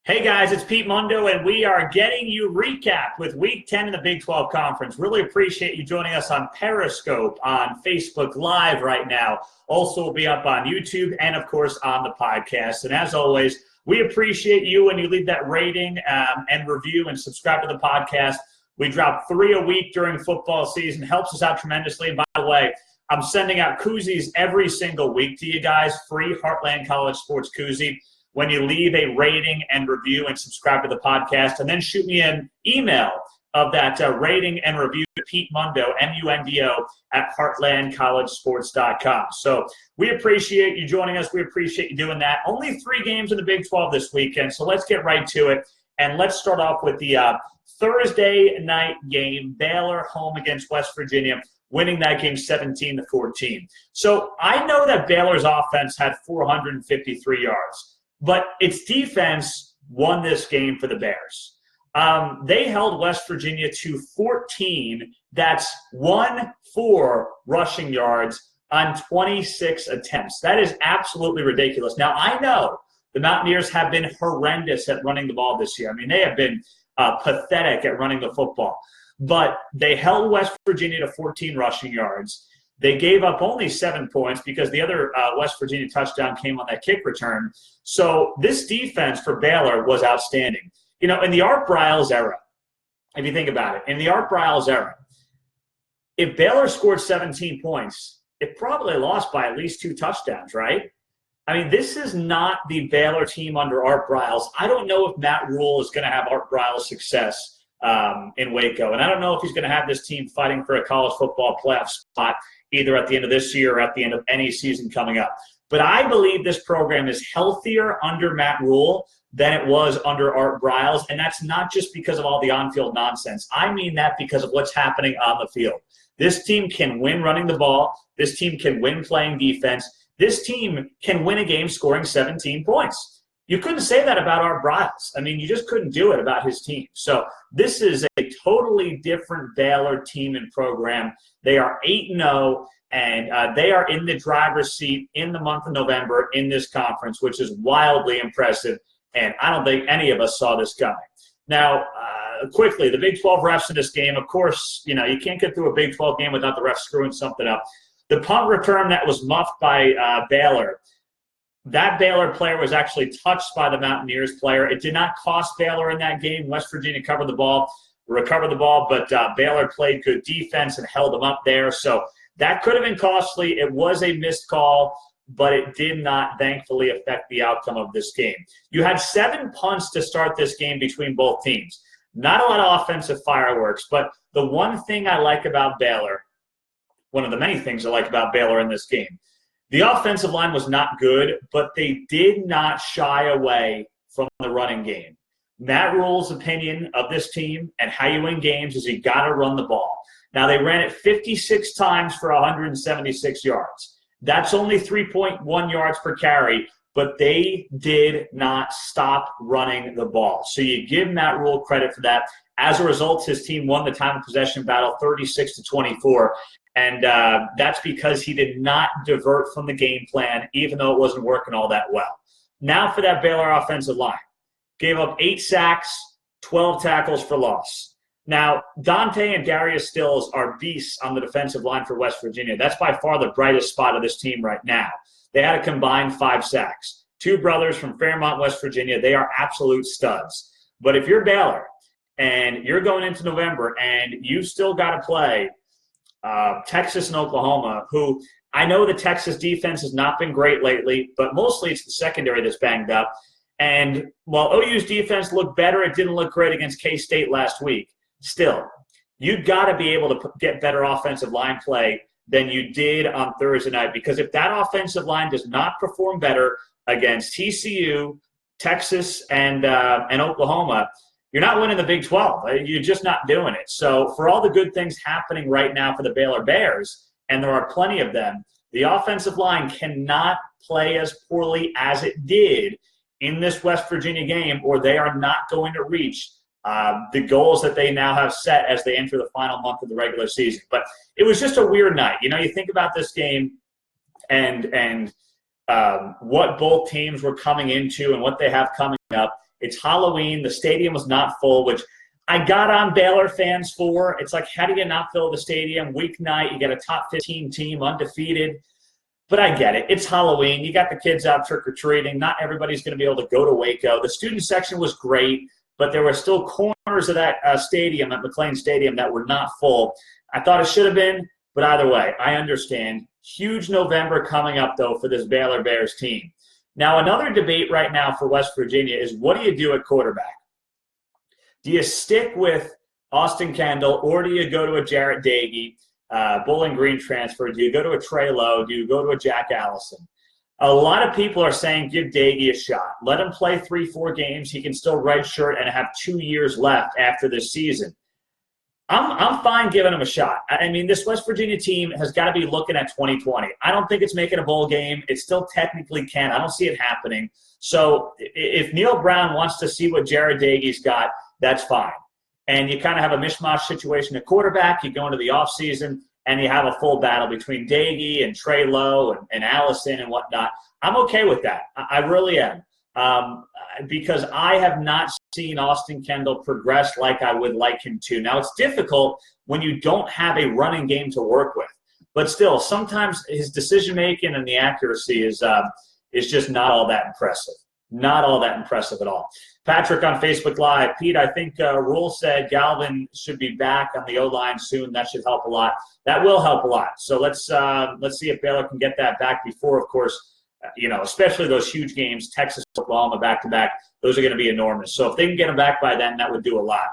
Hey guys, it's Pete Mundo, and we are getting you recapped with Week 10 in the Big 12 Conference. Really appreciate you joining us on Periscope, on Facebook Live right now. Also will be up on YouTube and, of course, on the podcast. And as always, we appreciate you when you leave that rating and review and subscribe to the podcast. We drop 3 a week during football season. Helps us out tremendously. And by the way, I'm sending out koozies every single week to you guys, free Heartland College Sports koozie. When you leave a rating and review and subscribe to the podcast, and then shoot me an email of that rating and review to Pete Mundo, M-U-N-D-O, at heartlandcollegesports.com. So we appreciate you joining us. We appreciate you doing that. Only 3 games in the Big 12 this weekend, so let's get right to it. And let's start off with the Thursday night game, Baylor home against West Virginia, winning that game 17-14. So I know that Baylor's offense had 453 yards. But its defense won this game for the Bears. They held West Virginia to 14. That's 1-4 rushing yards on 26 attempts. That is absolutely ridiculous. Now, I know the Mountaineers have been horrendous at running the ball this year. I mean, they have been pathetic at running the football. But they held West Virginia to 14 rushing yards. They gave up only 7 points because the other West Virginia touchdown came on that kick return. So this defense for Baylor was outstanding. You know, in the Art Briles era, if you think about it, in the Art Briles era, if Baylor scored 17 points, it probably lost by at least 2 touchdowns, right? I mean, this is not the Baylor team under Art Briles. I don't know if Matt Rule is going to have Art Briles' success in Waco. And I don't know if he's going to have this team fighting for a college football playoff spot either at the end of this year or at the end of any season coming up. But I believe this program is healthier under Matt Rule than it was under Art Briles, and that's not just because of all the on-field nonsense. I mean that because of what's happening on the field. This team can win running the ball. This team can win playing defense. This team can win a game scoring 17 points. You couldn't say that about Art Briles. I mean, you just couldn't do it about his team. So this is a totally different Baylor team and program. They are 8-0, and they are in the driver's seat in the month of November in this conference, which is wildly impressive, and I don't think any of us saw this coming. Now, quickly, the Big 12 refs in this game, of course, you know, you can't get through a Big 12 game without the refs screwing something up. The punt return that was muffed by Baylor, that Baylor player was actually touched by the Mountaineers player. It did not cost Baylor in that game. West Virginia recovered the ball, but Baylor played good defense and held them up there. So that could have been costly. It was a missed call, but it did not, thankfully, affect the outcome of this game. You had 7 punts to start this game between both teams. Not a lot of offensive fireworks, but the one thing I like about Baylor, one of the many things I like about Baylor in this game, the offensive line was not good, but they did not shy away from the running game. Matt Rule's opinion of this team and how you win games is you got to run the ball. Now, they ran it 56 times for 176 yards. That's only 3.1 yards per carry, but they did not stop running the ball. So you give Matt Rule credit for that. As a result, his team won the time of possession battle 36-24. And that's because he did not divert from the game plan, even though it wasn't working all that well. Now for that Baylor offensive line. Gave up 8 sacks, 12 tackles for loss. Now, Dante and Darius Stills are beasts on the defensive line for West Virginia. That's by far the brightest spot of this team right now. They had a combined 5 sacks. 2 brothers from Fairmont, West Virginia. They are absolute studs. But if you're Baylor and you're going into November and you've still got to play Texas and Oklahoma, who I know the Texas defense has not been great lately, but mostly it's the secondary that's banged up. And while OU's defense looked better, it didn't look great against K-State last week. Still, you've got to be able to get better offensive line play than you did on Thursday night, because if that offensive line does not perform better against TCU, Texas, and Oklahoma, you're not winning the Big 12. You're just not doing it. So for all the good things happening right now for the Baylor Bears, and there are plenty of them, the offensive line cannot play as poorly as it did in this West Virginia game, or they are not going to reach the goals that they now have set as they enter the final month of the regular season. But it was just a weird night. You know, you think about this game and what both teams were coming into and what they have coming up. It's Halloween. The stadium was not full, which I got on Baylor fans for. It's like, how do you not fill the stadium? Weeknight, you get a top 15 team, undefeated. But I get it. It's Halloween. You got the kids out trick-or-treating. Not everybody's going to be able to go to Waco. The student section was great, but there were still corners of that stadium, at McLean Stadium, that were not full. I thought it should have been, but either way, I understand. Huge November coming up, though, for this Baylor Bears team. Now, another debate right now for West Virginia is, what do you do at quarterback? Do you stick with Austin Kendall, or do you go to a Jarrett Dagey, Bowling Green transfer? Do you go to a Trey Lowe? Do you go to a Jack Allison? A lot of people are saying give Dagey a shot. Let him play 3-4 games. He can still redshirt and have 2 years left after this season. I'm fine giving him a shot. I mean, this West Virginia team has got to be looking at 2020. I don't think it's making a bowl game. It still technically can. I don't see it happening. So if Neil Brown wants to see what Jarrett Dagey's got, that's fine. And you kind of have a mishmash situation at quarterback. You go into the offseason, and you have a full battle between Dagey and Trey Lowe and Allison and whatnot. I'm okay with that. I really am. Because I have not seen Austin Kendall progress like I would like him to. Now, it's difficult when you don't have a running game to work with. But still, sometimes his decision-making and the accuracy is just not all that impressive. Not all that impressive at all. Patrick on Facebook Live. Pete, I think Rule said Galvin should be back on the O-line soon. That should help a lot. That will help a lot. So let's see if Baylor can get that back before, of course, especially those huge games, Texas, Oklahoma back-to-back. Those are going to be enormous. So if they can get them back by then, that would do a lot.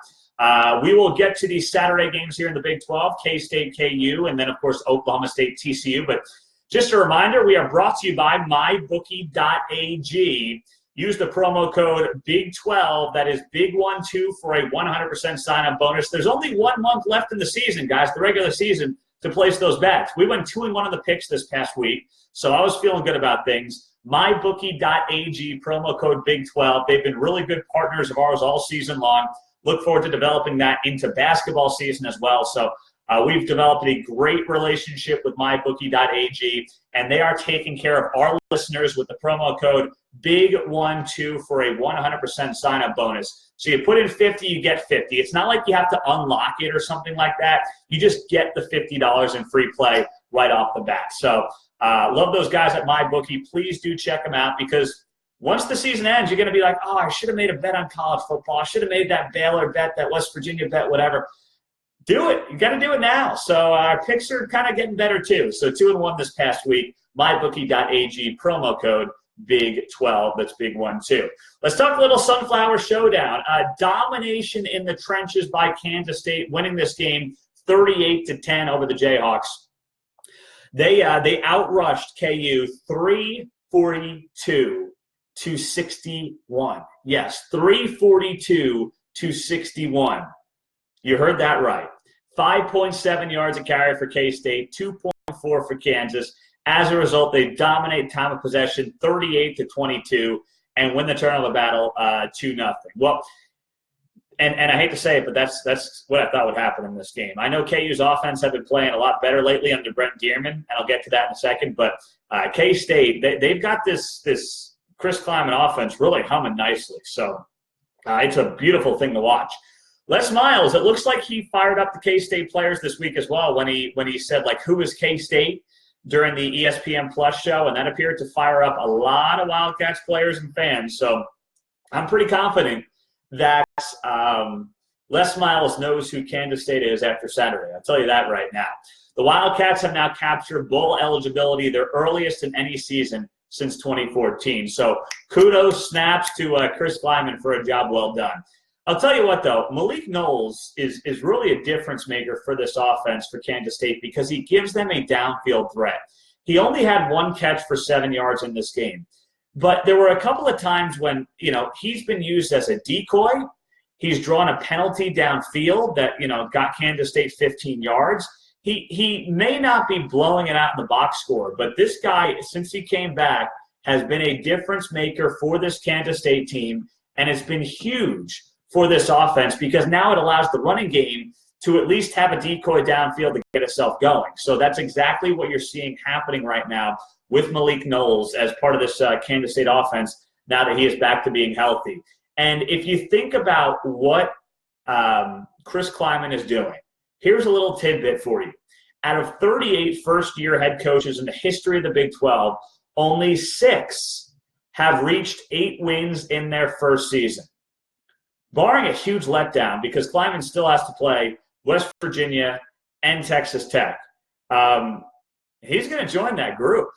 We will get to these Saturday games here in the Big 12, K-State, KU, and then, of course, Oklahoma State, TCU. But just a reminder, we are brought to you by mybookie.ag. Use the promo code BIG12, that is BIG12, for a 100% sign-up bonus. There's only 1 month left in the season, guys, the regular season, to place those bets. We went 2-1 on the picks this past week, so I was feeling good about things. MyBookie.ag, promo code BIG12. They've been really good partners of ours all season long. Look forward to developing that into basketball season as well. So we've developed a great relationship with MyBookie.ag, and they are taking care of our listeners with the promo code BIG12 for a 100% sign-up bonus. So you put in 50, you get 50. It's not like you have to unlock it or something like that. You just get the $50 in free play right off the bat. So love those guys at MyBookie. Please do check them out, because once the season ends, you're going to be like, oh, I should have made a bet on college football. I should have made that Baylor bet, that West Virginia bet, whatever. Do it. You got to do it now. So our picks are kind of getting better too. So 2-1 this past week. MyBookie.ag, promo code BIG12. That's BIG12. Let's talk a little Sunflower Showdown. Domination in the trenches by Kansas State, winning this game 38-10 over the Jayhawks. They outrushed KU 342-61. Yes, 342-61. You heard that right. 5.7 yards a carry for K-State, 2.4 for Kansas. As a result, they dominate time of possession 38-22 and win the turnover battle 2-0. Well, and I hate to say it, but that's what I thought would happen in this game. I know KU's offense have been playing a lot better lately under Brent Dearman, and I'll get to that in a second. But K-State, they've got this Chris Kleiman offense really humming nicely. So it's a beautiful thing to watch. Les Miles, it looks like he fired up the K-State players this week as well when he said, like, who is K-State during the ESPN Plus show, and that appeared to fire up a lot of Wildcats players and fans. So I'm pretty confident that Les Miles knows who Kansas State is after Saturday. I'll tell you that right now. The Wildcats have now captured bowl eligibility, their earliest in any season since 2014. So kudos, snaps to Chris Kleiman for a job well done. I'll tell you what, though, Malik Knowles is really a difference maker for this offense for Kansas State because he gives them a downfield threat. He only had 1 catch for 7 yards in this game. But there were a couple of times when, he's been used as a decoy. He's drawn a penalty downfield that, got Kansas State 15 yards. He may not be blowing it out in the box score, but this guy, since he came back, has been a difference maker for this Kansas State team, and it's been huge for this offense because now it allows the running game to at least have a decoy downfield to get itself going. So that's exactly what you're seeing happening right now with Malik Knowles as part of this Kansas State offense now that he is back to being healthy. And if you think about what Chris Kleiman is doing, here's a little tidbit for you. Out of 38 first-year head coaches in the history of the Big 12, only 6 have reached 8 wins in their first season. Barring a huge letdown, because Kleiman still has to play West Virginia and Texas Tech. He's going to join that group.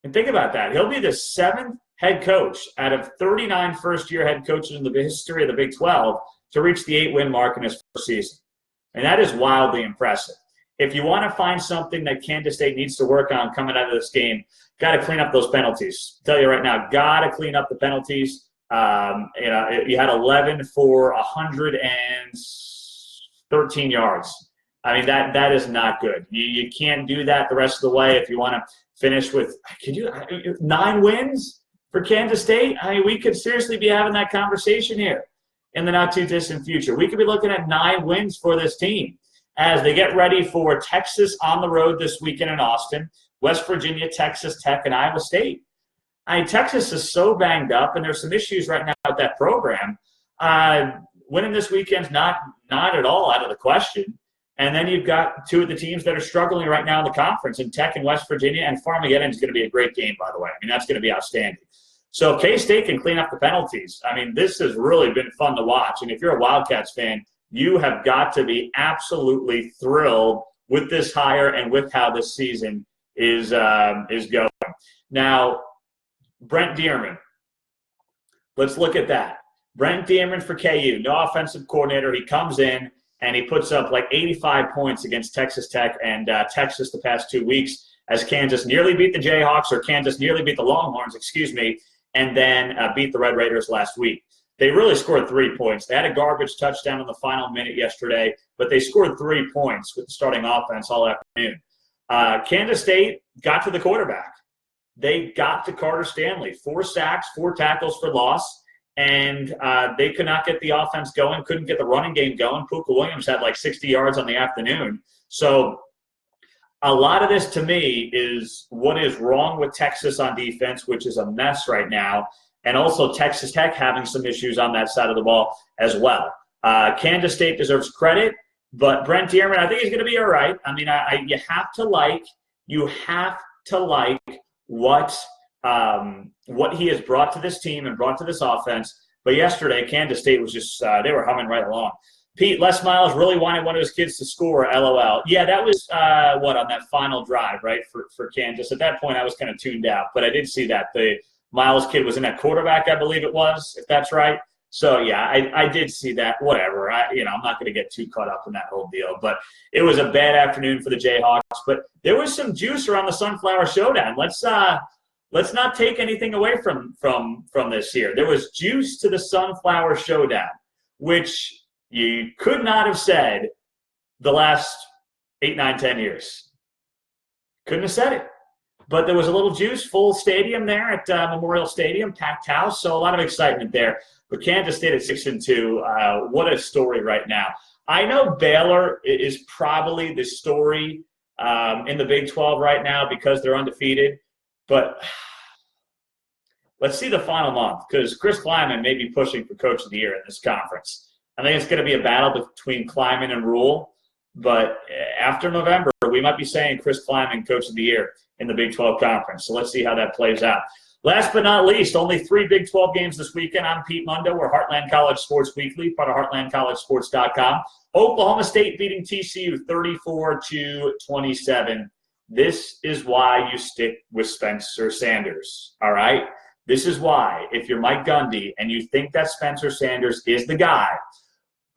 And think about that. He'll be the 7th head coach out of 39 first-year head coaches in the history of the Big 12 to reach the 8-win mark in his first season. And that is wildly impressive. If you want to find something that Kansas State needs to work on coming out of this game, got to clean up those penalties. I'll tell you right now, got to clean up the penalties. You had 11 for 113 yards. I mean, that is not good. You can't do that the rest of the way if you want to finish with 9 wins for Kansas State. I mean, we could seriously be having that conversation here in the not-too-distant future. We could be looking at 9 wins for this team as they get ready for Texas on the road this weekend in Austin, West Virginia, Texas Tech, and Iowa State. I mean, Texas is so banged up, and there's some issues right now with that program. Winning this weekend's not at all out of the question. And then you've got 2 of the teams that are struggling right now in the conference, in Tech and West Virginia, and Farmageddon is going to be a great game, by the way. I mean, that's going to be outstanding. So K-State can clean up the penalties. I mean, this has really been fun to watch. And if you're a Wildcats fan, you have got to be absolutely thrilled with this hire and with how this season is going. Now, Brent Dearman. Let's look at that. Brent Dearman for KU, no offensive coordinator. He comes in and he puts up like 85 points against Texas Tech and Texas the past 2 weeks as Kansas nearly beat the Jayhawks, or Kansas nearly beat the Longhorns, and then beat the Red Raiders last week. They really scored 3 points. They had a garbage touchdown in the final minute yesterday, but they scored 3 points with the starting offense all afternoon. Kansas State got to the quarterback. They got to Carter Stanley. 4 sacks, 4 tackles for loss, and they could not get the offense going, couldn't get the running game going. Puka Williams had like 60 yards on the afternoon. So a lot of this to me is what is wrong with Texas on defense, which is a mess right now, and also Texas Tech having some issues on that side of the ball as well. Kansas State deserves credit, but Brent Dearman, I think he's going to be all right. I mean, you have to like what he has brought to this team and brought to this offense. But yesterday, Kansas State was just they were humming right along. Pete, Les Miles really wanted one of his kids to score, LOL. Yeah, that was, on that final drive, right, for Kansas. At that point, I was kind of tuned out, but I did see that. The Miles kid was in that quarterback, I believe it was, if that's right. So, yeah, I did see that. Whatever. I'm not going to get too caught up in that whole deal. But it was a bad afternoon for the Jayhawks. But there was some juice around the Sunflower Showdown. Let's not take anything away from this here. There was juice to the Sunflower Showdown, which you could not have said the last 8, 9, 10 years. Couldn't have said it. But there was a little juice, full stadium there at Memorial Stadium, packed house, so a lot of excitement there. But Kansas State at 6-2, what a story right now. I know Baylor is probably the story in the Big 12 right now because they're undefeated. But let's see the final month, because Chris Kleiman may be pushing for Coach of the Year in this conference. I think it's going to be a battle between Kleiman and Rule. But after November, we might be saying Chris Kleiman Coach of the Year in the Big 12 Conference. So let's see how that plays out. Last but not least, only 3 Big 12 games this weekend. I'm Pete Mundo. We're Heartland College Sports Weekly, part of HeartlandCollegeSports.com. Oklahoma State beating TCU 34-27. This is why you stick with Spencer Sanders, all right? This is why, if you're Mike Gundy and you think that Spencer Sanders is the guy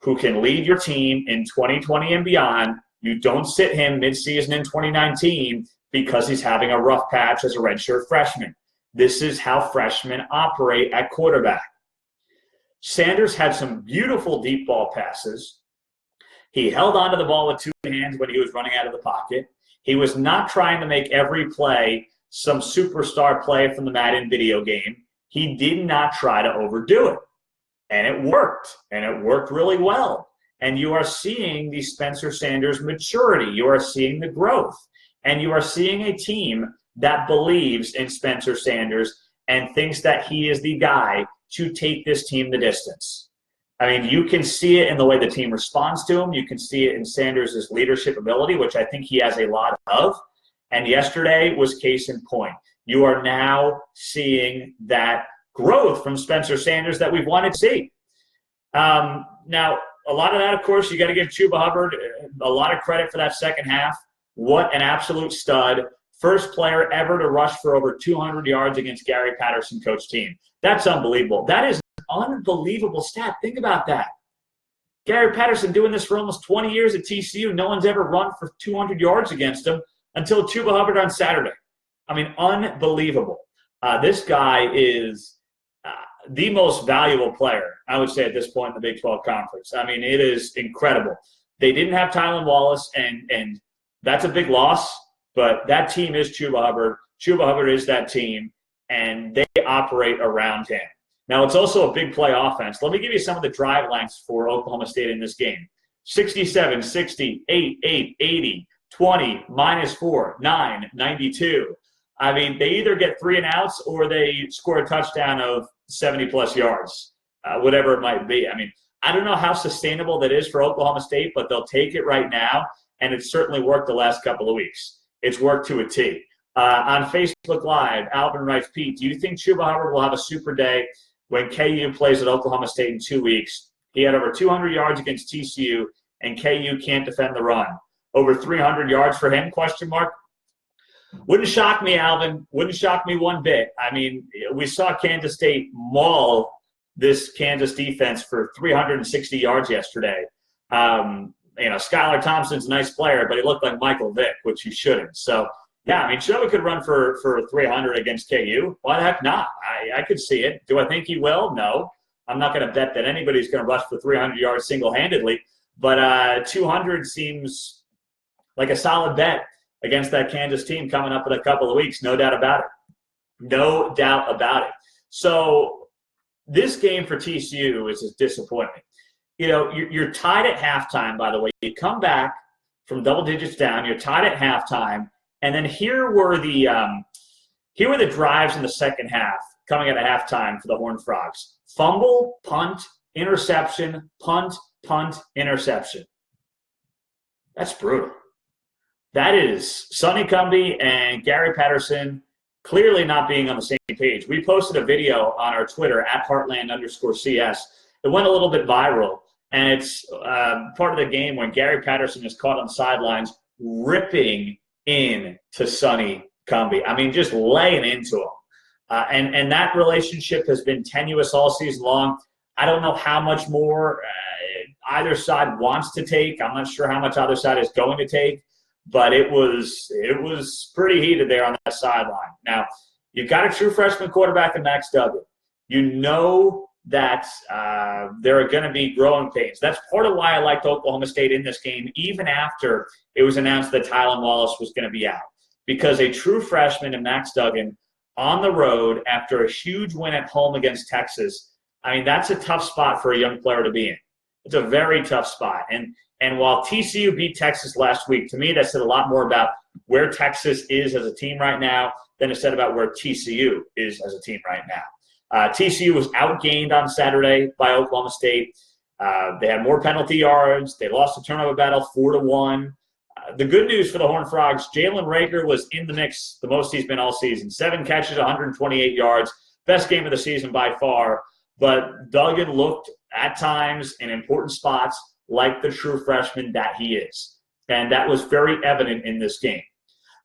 who can lead your team in 2020 and beyond, you don't sit him midseason in 2019 because he's having a rough patch as a redshirt freshman. This is how freshmen operate at quarterback. Sanders had some beautiful deep ball passes. He held onto the ball with 2 hands when he was running out of the pocket. He was not trying to make every play some superstar play from the Madden video game. He did not try to overdo it. And it worked. And it worked really well. And you are seeing the Spencer Sanders maturity. You are seeing the growth. And you are seeing a team that believes in Spencer Sanders and thinks that he is the guy to take this team the distance. I mean, you can see it in the way the team responds to him. You can see it in Sanders' leadership ability, which I think he has a lot of. And yesterday was case in point. You are now seeing that growth from Spencer Sanders that we've wanted to see. Now, a lot of that, of course, you got to give Chuba Hubbard a lot of credit for that second half. What an absolute stud. First player ever to rush for over 200 yards against Gary Patterson coach team. That's unbelievable. That is an unbelievable stat. Think about that. Gary Patterson doing this for almost 20 years at TCU. No one's ever run for 200 yards against him until Chuba Hubbard on Saturday. I mean, unbelievable. This guy is the most valuable player, I would say, at this point in the Big 12 Conference. I mean, it is incredible. They didn't have Tylan Wallace, and that's a big loss, but that team is Chuba Hubbard. Chuba Hubbard is that team, and they operate around him. Now, it's also a big play offense. Let me give you some of the drive lengths for Oklahoma State in this game. 67, 60, 8, 8, 80, 20, -4, 9, 92. I mean, they either get 3 and outs or they score a touchdown of 70-plus yards, whatever it might be. I mean, I don't know how sustainable that is for Oklahoma State, but they'll take it right now, and it's certainly worked the last couple of weeks. It's worked to a T. On Facebook Live, Alvin writes, Pete, do you think Chuba Hubbard will have a super day when KU plays at Oklahoma State in 2 weeks? He had over 200 yards against TCU, and KU can't defend the run. Over 300 yards for him, question mark? Wouldn't shock me, Alvin. Wouldn't shock me one bit. I mean, we saw Kansas State maul this Kansas defense for 360 yards yesterday. Skylar Thompson's a nice player, but he looked like Michael Vick, which he shouldn't. So, yeah, I mean, Chuba could run for 300 against KU. Why the heck not? I could see it. Do I think he will? No. I'm not going to bet that anybody's going to rush for 300 yards single-handedly, but 200 seems like a solid bet against that Kansas team coming up in a couple of weeks. No doubt about it. No doubt about it. So this game for TCU is a disappointment. You know, you're tied at halftime, by the way. You come back from double digits down. You're tied at halftime. And then here were the drives in the second half coming at halftime for the Horned Frogs. Fumble, punt, interception, punt, interception. That's brutal. That is Sonny Cumbie and Gary Patterson clearly not being on the same page. We posted a video on our Twitter at Heartland_CS. It went a little bit viral, and it's part of the game when Gary Patterson is caught on the sidelines ripping in to Sonny Cumbie. I mean, just laying into him. And that relationship has been tenuous all season long. I don't know how much more either side wants to take. I'm not sure how much either side is going to take. But it was pretty heated there on that sideline. Now, you've got a true freshman quarterback in Max Duggan. You know that there are going to be growing pains. That's part of why I liked Oklahoma State in this game, even after it was announced that Tylan Wallace was going to be out. Because a true freshman in Max Duggan on the road after a huge win at home against Texas, I mean, that's a tough spot for a young player to be in. It's a very tough spot. And while TCU beat Texas last week, to me that said a lot more about where Texas is as a team right now than it said about where TCU is as a team right now. TCU was outgained on Saturday by Oklahoma State. They had more penalty yards. They lost the turnover battle 4-1. The good news for the Horned Frogs, Jalen Reagor was in the mix the most he's been all season. 7 catches, 128 yards. Best game of the season by far. But Duggan looked at times in important spots like the true freshman that he is. And that was very evident in this game.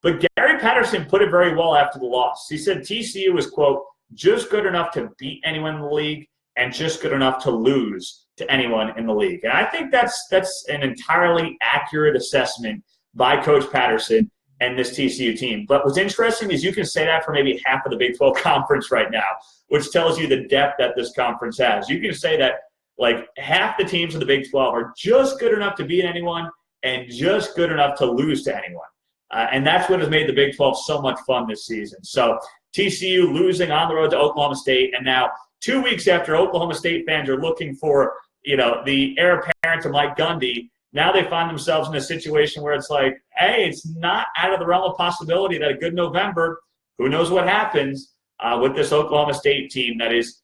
But Gary Patterson put it very well after the loss. He said TCU was, quote, just good enough to beat anyone in the league and just good enough to lose to anyone in the league. And I think that's an entirely accurate assessment by Coach Patterson and this TCU team. But what's interesting is you can say that for maybe half of the Big 12 Conference right now, which tells you the depth that this conference has. You can say that like half the teams of the Big 12 are just good enough to beat anyone and just good enough to lose to anyone. And that's what has made the Big 12 so much fun this season. So TCU losing on the road to Oklahoma State, and now 2 weeks after Oklahoma State fans are looking for, the heir apparent to Mike Gundy, now they find themselves in a situation where it's like, hey, it's not out of the realm of possibility that a good November, who knows what happens with this Oklahoma State team that is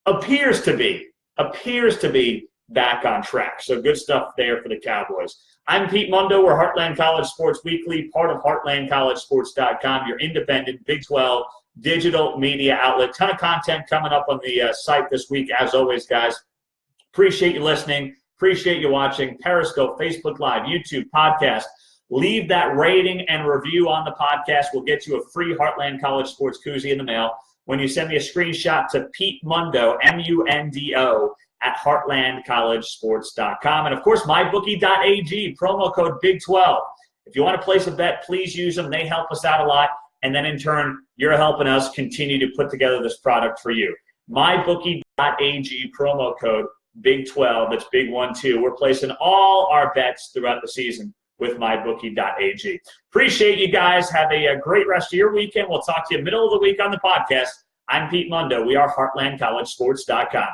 appears to be back on track. So good stuff there for the Cowboys. I'm Pete Mundo. We're Heartland College Sports Weekly, part of heartlandcollegesports.com, your independent Big 12 digital media outlet. Ton of content coming up on the site this week, as always, guys. Appreciate you listening. Appreciate you watching. Periscope, Facebook Live, YouTube, podcast. Leave that rating and review on the podcast. We'll get you a free Heartland College Sports koozie in the mail when you send me a screenshot to Pete Mundo, M-U-N-D-O, at heartlandcollegesports.com. And, of course, mybookie.ag, promo code Big12. If you want to place a bet, please use them. They help us out a lot. And then, in turn, you're helping us continue to put together this product for you. mybookie.ag, promo code Big12. That's Big 1-2. We're placing all our bets throughout the season with mybookie.ag. Appreciate you guys. Have a great rest of your weekend. We'll talk to you middle of the week on the podcast. I'm Pete Mundo. We are heartlandcollegesports.com.